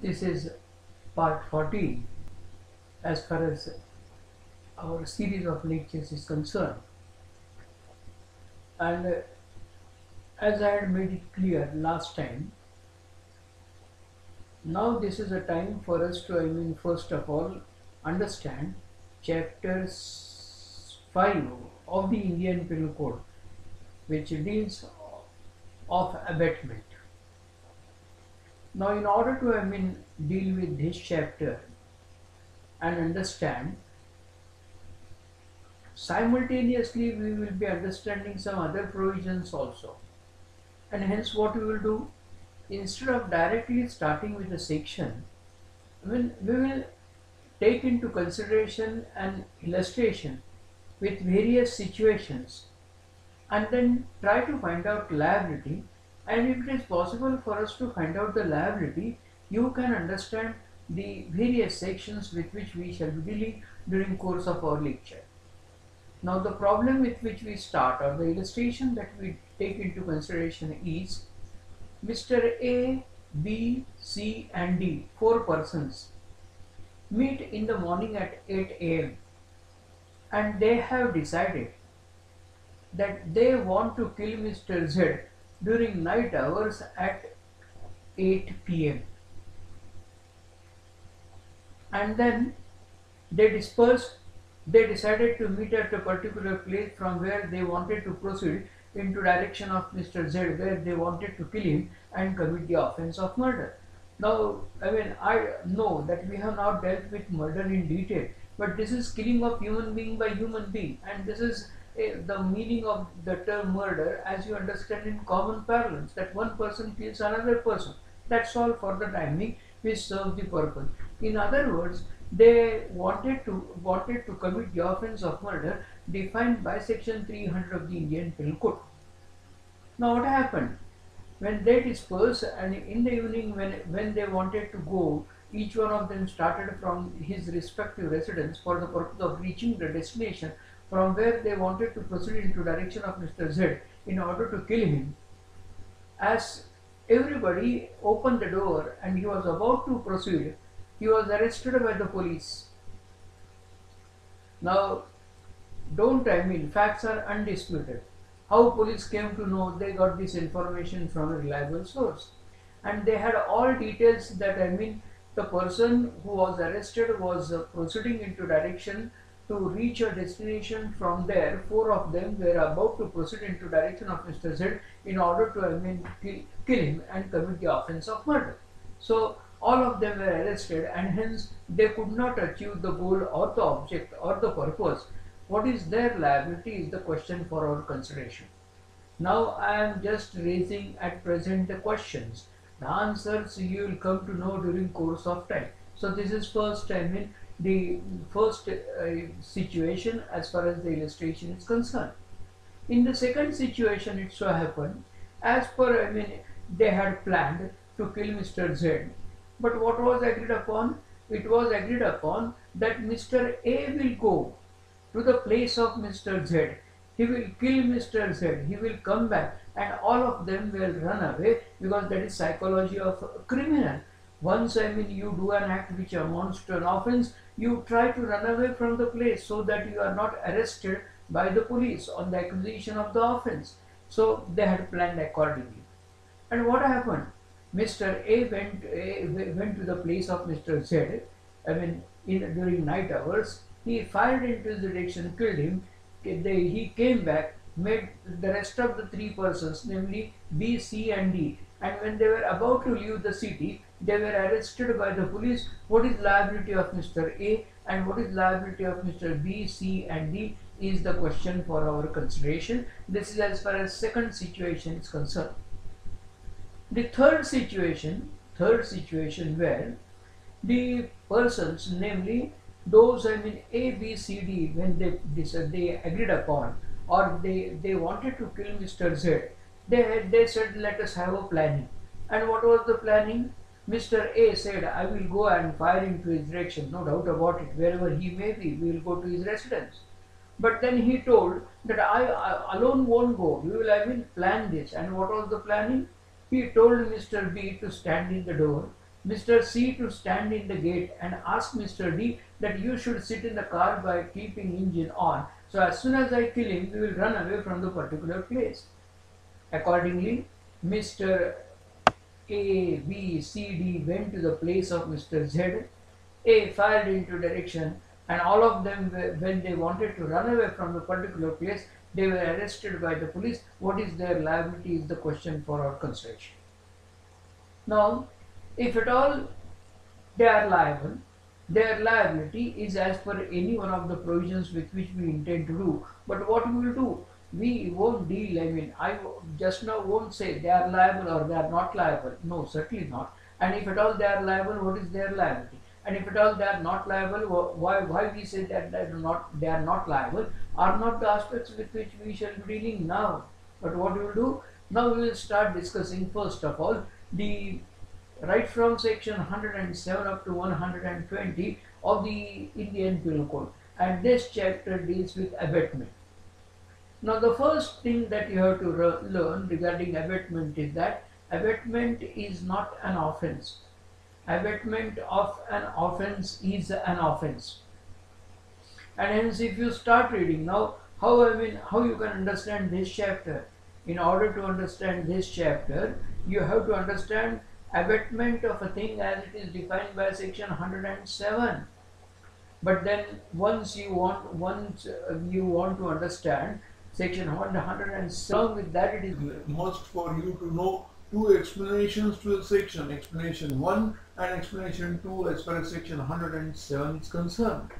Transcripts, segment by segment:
This is part 14 as far as our series of lectures is concerned. And as I had made it clear last time, now this is a time for us to, first of all, understand chapter 5 of the Indian Penal Code, which deals of abatement. Now, in order to, deal with this chapter and understand, simultaneously we will be understanding some other provisions also. And hence what we will do, instead of directly starting with the section, we will take into consideration an illustration with various situations and then try to find out liability. And if it is possible for us to find out the liability, you can understand the various sections with which we shall be dealing during course of our lecture. Now the problem with which we start, or the illustration that we take into consideration, is Mr. A, B, C and D, 4 persons, meet in the morning at 8 a.m. and they have decided that they want to kill Mr. Z during night hours at 8 p.m. and then they dispersed. They decided to meet at a particular place from where they wanted to proceed into direction of Mr. Z, where they wanted to kill him and commit the offense of murder. Now, I know that we have not dealt with murder in detail, but this is killing of human being by human being, and this is the meaning of the term murder as you understand in common parlance, that one person kills another person. That's all for the time being, which serves the purpose. In other words, they wanted to commit the offense of murder defined by section 300 of the Indian Penal Code. Now what happened? When they dispersed, and in the evening when they wanted to go, each one of them started from his respective residence for the purpose of reaching the destination from where they wanted to proceed into direction of Mr. Z in order to kill him. As everybody opened the door and he was about to proceed, he was arrested by the police. Now, facts are undisputed. How police came to know? They got this information from a reliable source. And they had all details that, the person who was arrested was proceeding into direction to reach a destination. From there, 4 of them were about to proceed into direction of Mr. Z in order to, kill him and commit the offense of murder. So, all of them were arrested, and hence they could not achieve the goal or the object or the purpose. What is their liability is the question for our consideration. Now I am just raising at present the questions. The answers you will come to know during course of time. So this is first, the first situation as far as the illustration is concerned. In the second situation, it so happened, as per, they had planned to kill Mr. Z. But what was agreed upon? It was agreed upon that Mr. A will go to the place of Mr. Z. He will kill Mr. Z. He will come back, and all of them will run away, because that is psychology of a criminal. Once, you do an act which amounts to an offense, you try to run away from the place so that you are not arrested by the police on the accusation of the offense. So they had planned accordingly. And what happened? Mr. A went to the place of Mr. Z, during night hours. He fired into his direction, killed him. He came back, made the rest of the 3 persons, namely B, C and D. And when they were about to leave the city, they were arrested by the police. What is liability of Mr. A and what is liability of Mr. B, C and D is the question for our consideration. This is as far as second situation is concerned. The third situation where the persons, namely those, A, B, C, D, when they agreed upon, or they wanted to kill Mr. Z, they said, let us have a planning. And what was the planning? Mr. A said, I will go and fire into his direction, no doubt about it, wherever he may be, we will go to his residence. But then he told that I alone won't go, we will plan this. And what was the planning? He told Mr. B to stand in the door. Mr. C to stand in the gate and ask Mr. D that you should sit in the car by keeping engine on. So as soon as I kill him, we will run away from the particular place. Accordingly, Mr. A, B, C, D went to the place of Mr. Z. A fired into direction, and all of them, when they wanted to run away from the particular place, they were arrested by the police. What is their liability is the question for our consideration. Now, if at all they are liable, their liability is as per any one of the provisions with which we intend to do. But what we will do? We won't deal, I just now won't say they are liable or they are not liable. No, certainly not. And if at all they are liable, what is their liability? And if at all they are not liable, why we say that they are not liable are not the aspects with which we shall be dealing now. But what we will do? Now we will start discussing first of all the right from section 107 up to 120 of the Indian Penal Code, and this chapter deals with abatement. Now the first thing that you have to learn regarding abatement is that abatement is not an offense. Abatement of an offense is an offense. And hence if you start reading now, how you can understand this chapter? In order to understand this chapter, you have to understand abatement of a thing as it is defined by section 107. But then once you want to understand section 107, along with that it is must for you to know two explanations to the section, explanation 1 and explanation 2 as far as section 107 is concerned.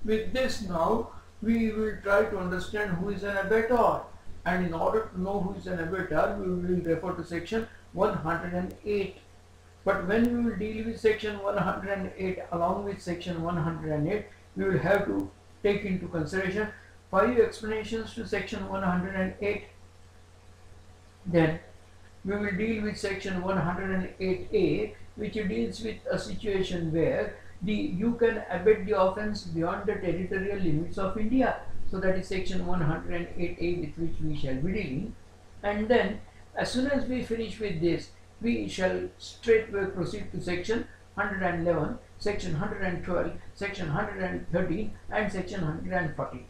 With this now, we will try to understand who is an abettor, and in order to know who is an abettor, we will refer to section 108. But when we will deal with section 108 along with section 108, we will have to take into consideration 5 explanations to section 108. Then we will deal with section 108A, which deals with a situation where you can abet the offence beyond the territorial limits of India. So that is section 108A with which we shall be dealing. And then as soon as we finish with this, we shall straightway proceed to section 111, section 112, section 113 and section 114.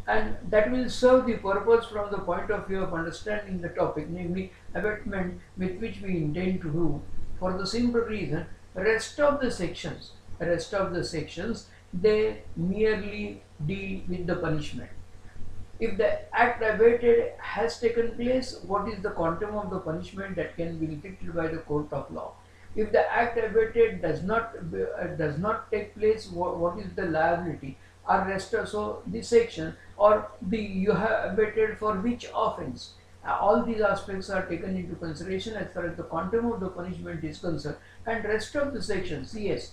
And that will serve the purpose from the point of view of understanding the topic, namely abatement, with which we intend to do. For the simple reason, rest of the sections, they merely deal with the punishment. If the act abated has taken place, what is the quantum of the punishment that can be inflicted by the court of law? If the act abated does not take place, what is the liability? So this section, or you have abated for which offence? All these aspects are taken into consideration as far as the quantum of the punishment is concerned. And rest of the sections, yes,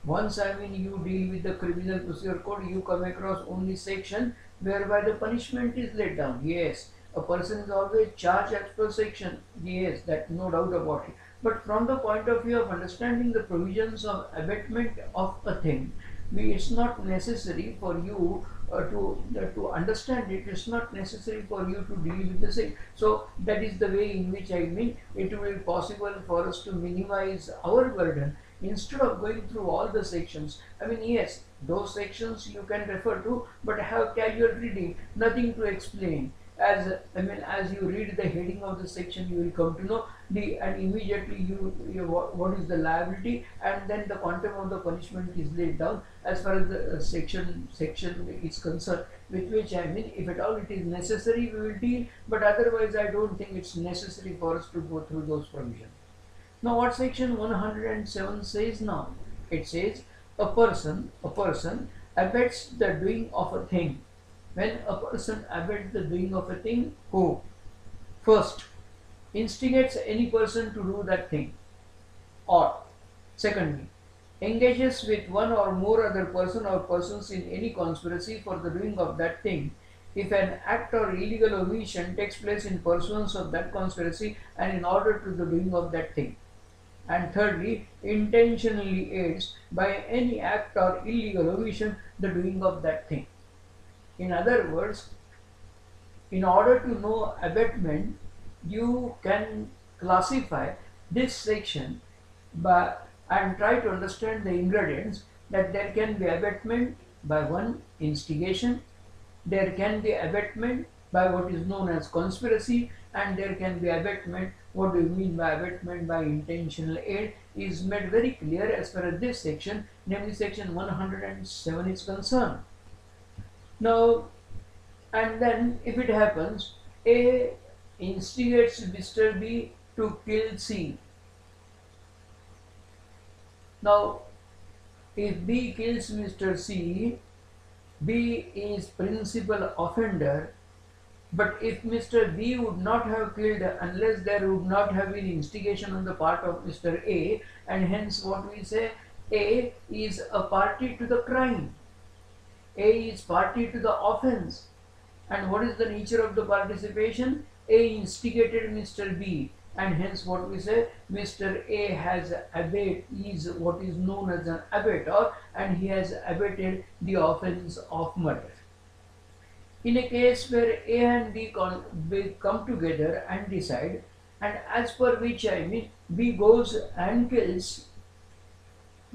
once you deal with the criminal procedure code, you come across only section whereby the punishment is laid down. Yes, a person is always charged as per section. Yes, that no doubt about it. But from the point of view of understanding the provisions of abatement of a thing, it's not necessary for you to understand it. It's not necessary for you to deal with the same. So that is the way in which it will be possible for us to minimize our burden instead of going through all the sections. Yes, those sections you can refer to, but have casual reading, nothing to explain. As you read the heading of the section, you will come to know and immediately what is the liability, and then the quantum of the punishment is laid down as far as the section is concerned. With which if at all it is necessary, we will deal. But otherwise, I don't think it's necessary for us to go through those provisions. Now, what section 107 says now? It says a person abets the doing of a thing. When a person abets the doing of a thing, who? First, instigates any person to do that thing, or secondly, engages with one or more other person or persons in any conspiracy for the doing of that thing, if an act or illegal omission takes place in pursuance of that conspiracy and in order to the doing of that thing. And thirdly, intentionally aids by any act or illegal omission the doing of that thing. In other words, in order to know abatement, you can classify this section by, and try to understand the ingredients, that there can be abetment by one, instigation, there can be abetment by what is known as conspiracy, and there can be abetment. What do you mean by abetment by intentional aid is made very clear as far as this section, namely section 107 is concerned. Now, and then if it happens, A instigates Mr. B to kill C. Now, if B kills Mr. C, B is principal offender. But if Mr. B would not have killed unless there would not have been instigation on the part of Mr. A, and hence what we say, A is a party to the crime. A is party to the offense. And what is the nature of the participation? A instigated Mr. B, and hence what we say, Mr. A has is what is known as an abettor, and he has abetted the offense of murder. In a case where A and B come together and decide, and as per which B goes and kills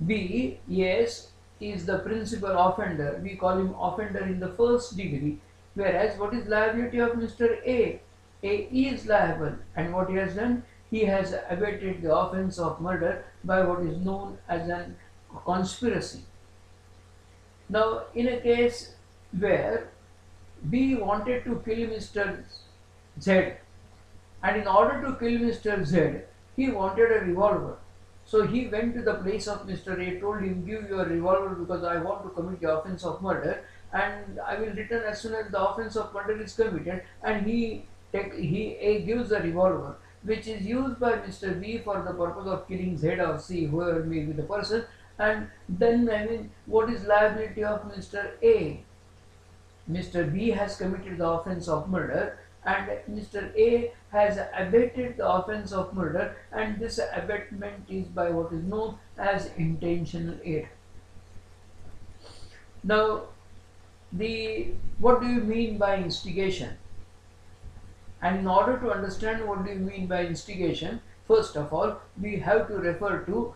B, yes, is the principal offender. We call him offender in the first degree. Whereas what is liability of Mr. A? A is liable, and what he has done? He has abetted the offense of murder by what is known as an conspiracy. Now, in a case where B wanted to kill Mr. Z, and in order to kill Mr. Z, he wanted a revolver. So he went to the place of Mr. A, told him, give your revolver because I want to commit the offense of murder, and I will return as soon as the offense of murder is committed. And A gives the revolver, which is used by Mr. B for the purpose of killing Z or C, whoever may be the person. And then what is liability of Mr. A? Mr. B has committed the offense of murder, and Mr. A has abetted the offense of murder, and this abatement is by what is known as intentional aid. Now, what do you mean by instigation? And in order to understand what do you mean by instigation, first of all, we have to refer to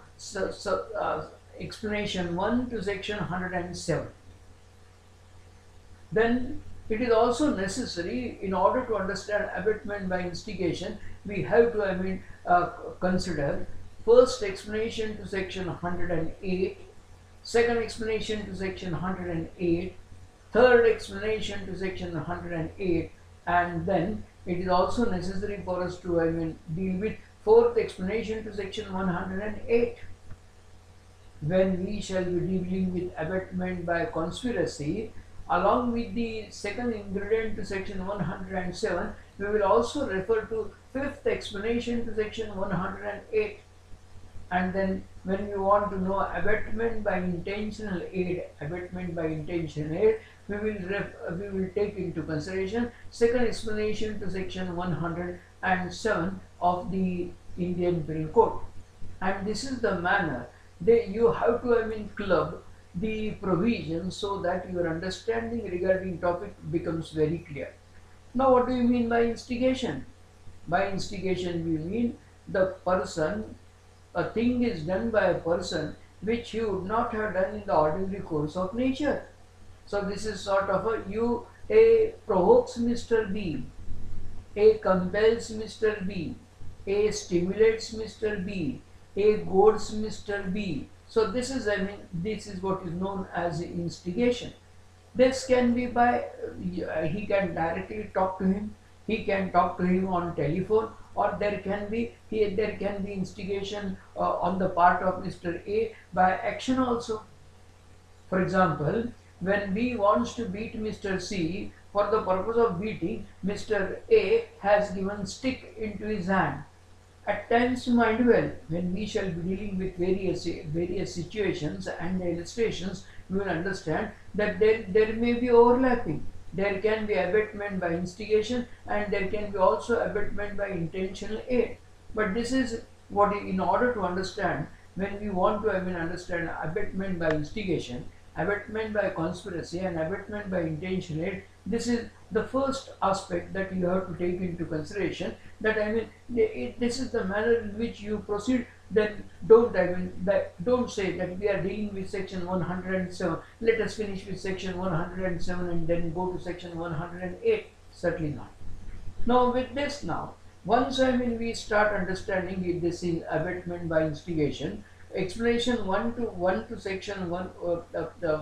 explanation 1 to section 107. Then it is also necessary, in order to understand abetment by instigation, we have to consider first explanation to section 108, second explanation to section 108, third explanation to section 108, and then it is also necessary for us to deal with fourth explanation to section 108. When we shall be dealing with abetment by conspiracy, along with the second ingredient to section 107, we will also refer to fifth explanation to section 108. And then when we want to know abetment by intentional aid, we will take into consideration second explanation to section 107 of the Indian Penal Code. And this is the manner you have to club the provisions so that your understanding regarding topic becomes very clear. Now, what do you mean by instigation? By instigation we mean the person, a thing is done by a person which he would not have done in the ordinary course of nature. So this is sort of A provokes Mr. B, A compels Mr. B, A stimulates Mr. B, A goads Mr. B. So this is what is known as instigation. This can be by he can directly talk to him, he can talk to him on telephone, or there can be instigation on the part of Mr. A by action also. For example, when B wants to beat Mr. C, for the purpose of beating, Mr. A has given stick into his hand. At times, mind well, when we shall be dealing with various situations and illustrations, we will understand that there may be overlapping. There can be abetment by instigation, and there can be also abetment by intentional aid. But this is what, in order to understand, when we want to understand abetment by instigation, abetment by conspiracy, and abetment by intentional aid, this is the first aspect that you have to take into consideration, that this is the manner in which you proceed then don't say that we are dealing with section 107. Let us finish with section 107 and then go to section 108. Certainly not. Now with this once we start understanding it, this is abatement by instigation. Explanation 1 to section 1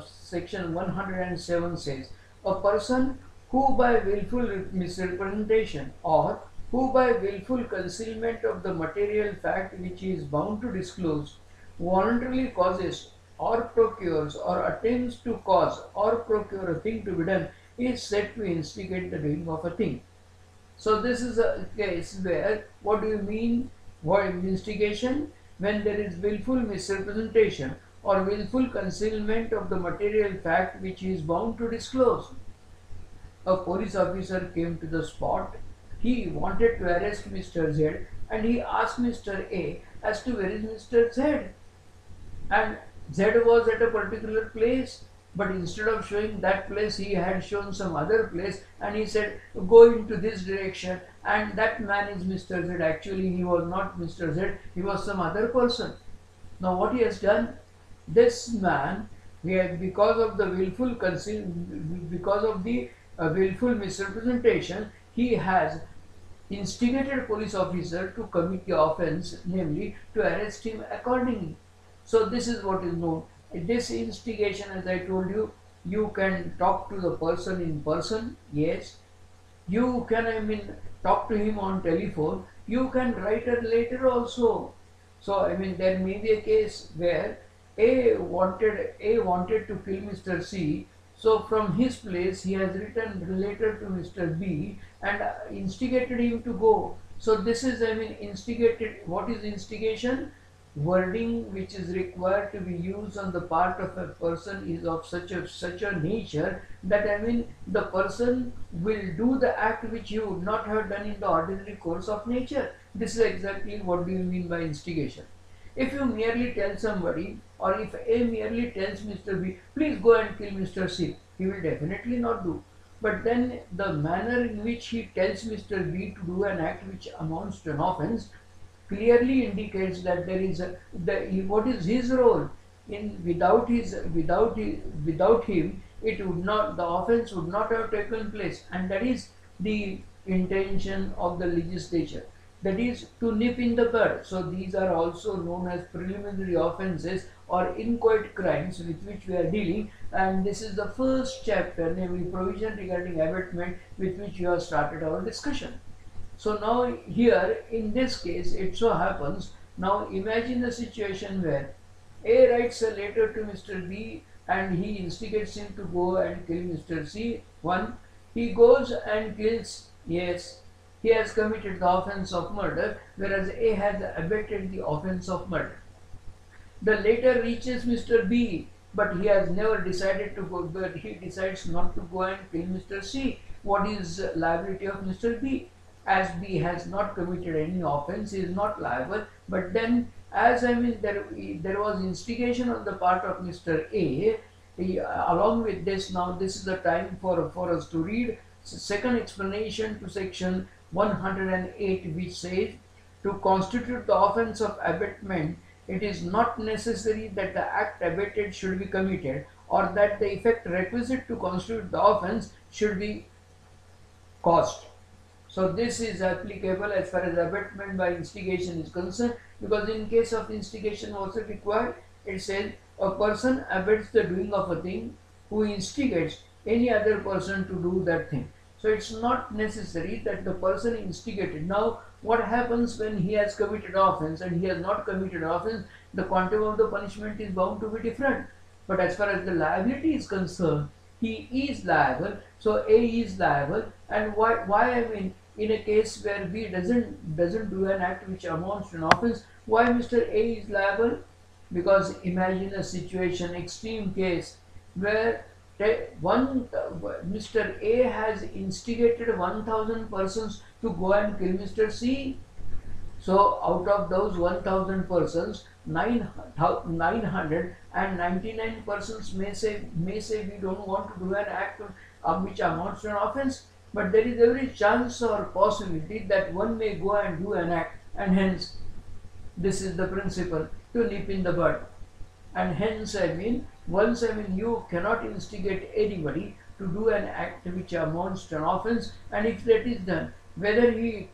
section 107 says a person who by willful misrepresentation or who by willful concealment of the material fact which he is bound to disclose voluntarily causes or procures or attempts to cause or procure a thing to be done is said to instigate the doing of a thing. So this is a case where, what do you mean by instigation? When there is willful misrepresentation or willful concealment of the material fact which he is bound to disclose. A police officer came to the spot. He wanted to arrest Mr. Z and he asked Mr. A as to where is Mr. Z. And Z was at a particular place, but instead of showing that place, he had shown some other place and he said, go into this direction, and that man is Mr. Z. Actually, he was not Mr. Z, he was some other person. Now what he has done, this man, because of the willful willful misrepresentation, he has instigated police officer to commit the offence, namely to arrest him accordingly. So this is what is known. This instigation, as I told you, you can talk to the person in person, yes. You can, talk to him on telephone. You can write a letter also. So, there may be a case where A wanted to kill Mr. C. So, from his place, he has written a letter to Mr. B and instigated him to go. So, this is, instigated. What is instigation? Wording which is required to be used on the part of a person is of such a nature that the person will do the act which you would not have done in the ordinary course of nature. This is exactly what do you mean by instigation. If you merely tell somebody, or if A merely tells Mr. B, please go and kill Mr. C, he will definitely not do. But then the manner in which he tells Mr. B to do an act which amounts to an offence clearly indicates that there is what is his role. Without him, the offence would not have taken place, and that is the intention of the legislature. That is to nip in the bud. So these are also known as preliminary offences or inchoate crimes with which we are dealing, and this is the first chapter, namely provision regarding abatement, with which we have started our discussion. So now here in this case it so happens, now imagine a situation where A writes a letter to Mr. B and he instigates him to go and kill Mr. C. He goes and kills, yes, he has committed the offence of murder, whereas A has abetted the offence of murder. The letter reaches Mr. B, but he has never decided to go, but he decides not to go and kill Mr. C. What is liability of Mr. B? As B has not committed any offence, he is not liable. But then, as there was instigation on the part of Mr. A. Along with this, now this is the time for us to read second explanation to section 108, which says, to constitute the offence of abatement, it is not necessary that the act abated should be committed, or that the effect requisite to constitute the offence should be caused. So this is applicable as far as abatement by instigation is concerned, because in case of instigation also required, it says a person abets the doing of a thing who instigates any other person to do that thing. So it's not necessary that the person instigated. Now what happens when he has committed offence and he has not committed offence? The quantum of the punishment is bound to be different. But as far as the liability is concerned, he is liable. So A is liable. And why in a case where B doesn't do an act which amounts to an offence, why Mr. A is liable? Because imagine a situation, extreme case, where Mr. A has instigated 1000 persons to go and kill Mr. C. So out of those 1000 persons, 999 persons may say we don't want to do an act which amounts to an offence. But there is every chance or possibility that one may go and do an act, and hence This is the principle, to nip in the bud. And hence, once you cannot instigate anybody to do an act which amounts to an offense, and if that is done, whether he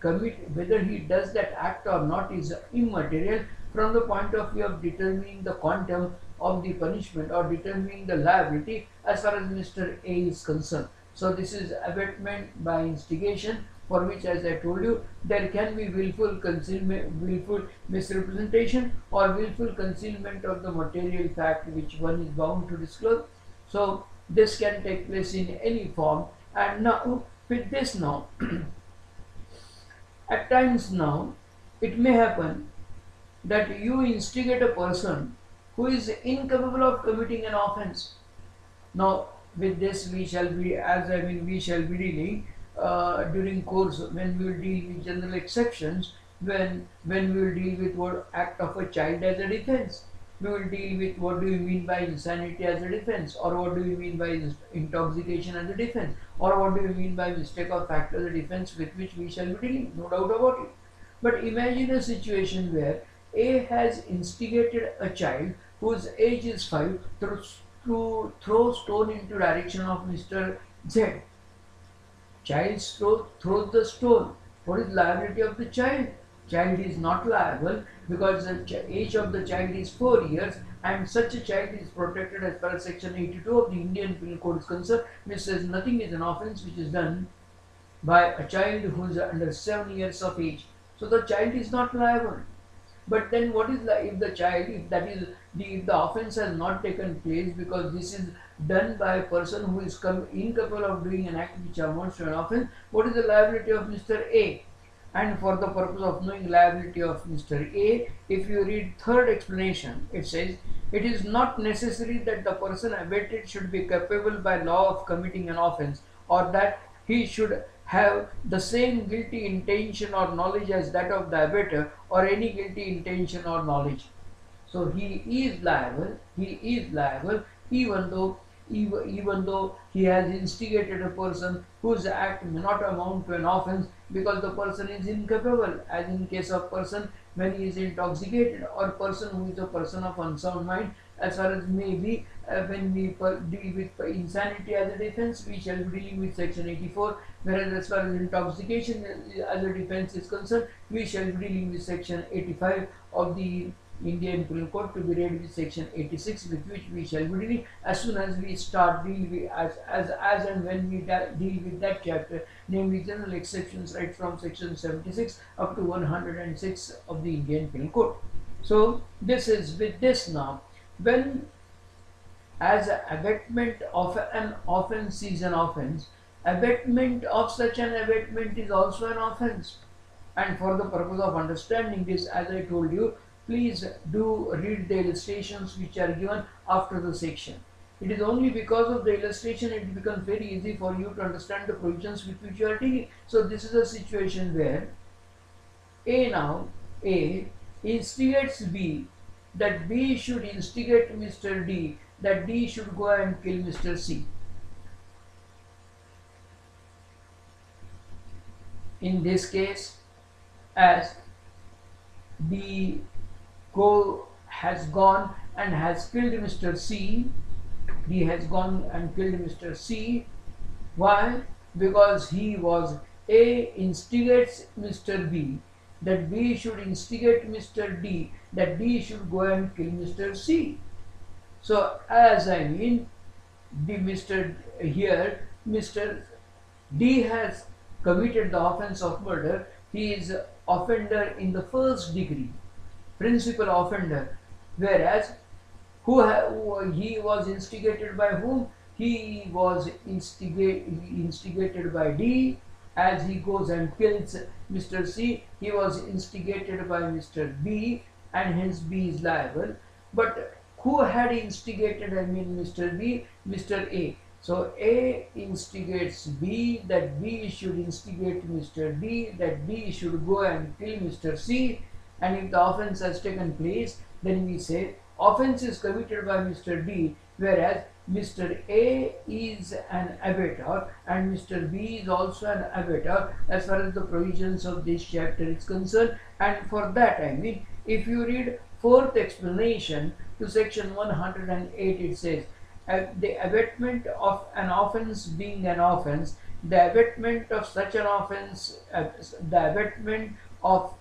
does that act or not is immaterial from the point of view of determining the quantum of the punishment or determining the liability as far as Mr. A is concerned. So this is abatement by instigation, for which, as I told you, there can be willful concealment, willful misrepresentation, or willful concealment of the material fact which one is bound to disclose. So this can take place in any form. And now with this now at times now it may happen that you instigate a person who is incapable of committing an offense. Now with this we shall be, we shall be dealing during course when we will deal with general exceptions, when we will deal with what act of a child as a defense. We will deal with what do you mean by insanity as a defense, or what do you mean by intoxication as a defense, or what do you mean by mistake of fact as a defense, with which we shall be dealing, no doubt about it. But imagine a situation where A has instigated a child whose age is 5 to throw stone into direction of Mr. Z. Child throws the stone. What is liability of the child? Child is not liable because the age of the child is 4 years, and such a child is protected as per section 82 of the Indian Penal Code is concerned, which says nothing is an offence which is done by a child who is under 7 years of age. So the child is not liable. But then what is if the child, if the offence has not taken place because this is done by a person who is incapable of doing an act which amounts to an offence, what is the liability of Mr. A? And for the purpose of knowing liability of Mr. A, if you read third explanation, it says, it is not necessary that the person abated should be capable by law of committing an offence, or that he should have the same guilty intention or knowledge as that of the abater, or any guilty intention or knowledge. So he is liable even though he has instigated a person whose act may not amount to an offence because the person is incapable, as in case of person when he is intoxicated, or person who is a person of unsound mind, as far as may be. When we deal with insanity as a defense, we shall be dealing with section 84, whereas as far as intoxication as a defense is concerned, we shall be dealing with section 85 of the Indian Penal Code, to be read with section 86, with which we shall be dealing as soon as we start dealing with as and when we deal with that chapter, namely general exceptions, right from section 76 up to 106 of the Indian Penal Code. So this is with this now, when as abatement of an offence is an offence, abatement of such an abatement is also an offence. And for the purpose of understanding this, as I told you, please do read the illustrations which are given after the section. It is only because of the illustration it becomes very easy for you to understand the provisions with which you are dealing. So this is a situation where A instigates B, that B should instigate Mr. D, that D should go and kill Mr. C. In this case, as D has gone and has killed Mr. C, D has gone and killed Mr. C. Why? Because he was A instigates Mr. B, that B should instigate Mr. D, that D should go and kill Mr. C. So as Mr. D has committed the offence of murder. He is offender in the first degree, principal offender, whereas he was instigated by whom? He was instigated by D. As he goes and kills Mr. C, he was instigated by Mr. B, and hence B is liable. But who had instigated Mr. B? Mr. A. So A instigates B, that B should instigate Mr. D, that D should go and kill Mr. C, and if the offence has taken place, then we say offence is committed by Mr. D, whereas Mr. A is an abator and Mr. B is also an abator as far as the provisions of this chapter is concerned. And for that If you read fourth explanation to section 108, it says, the abatement of an offence being an offence, the abatement of such an offence, the abatement of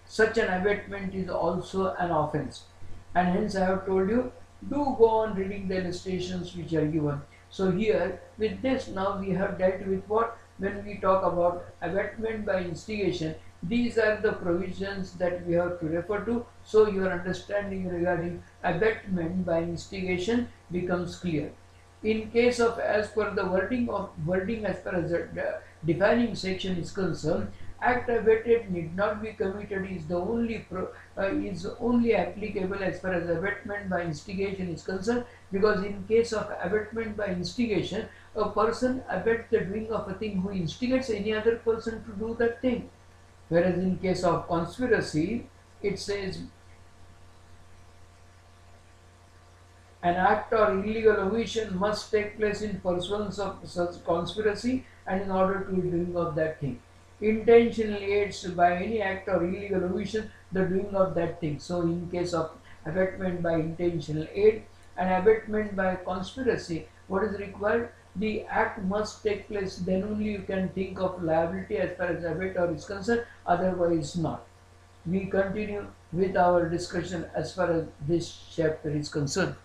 such an abatement is also an offence. And hence I have told you, do go on reading the illustrations which are given. So here with this, now we have dealt with what, when we talk about abatement by instigation, these are the provisions that we have to refer to, so your understanding regarding abatement by instigation becomes clear. In case of, as per the wording as per as the defining section is concerned, act abated need not be committed is the is only applicable as far as abatement by instigation is concerned, because in case of abatement by instigation, a person abets the doing of a thing who instigates any other person to do that thing. Whereas in case of conspiracy, it says an act or illegal omission must take place in pursuance of such conspiracy and in order to the doing of that thing. Intentionally aids by any act or illegal omission the doing of that thing. So in case of abatement by intentional aid and abatement by conspiracy, what is required? The act must take place, then only you can think of liability as far as abator is concerned, otherwise not. We continue with our discussion as far as this chapter is concerned.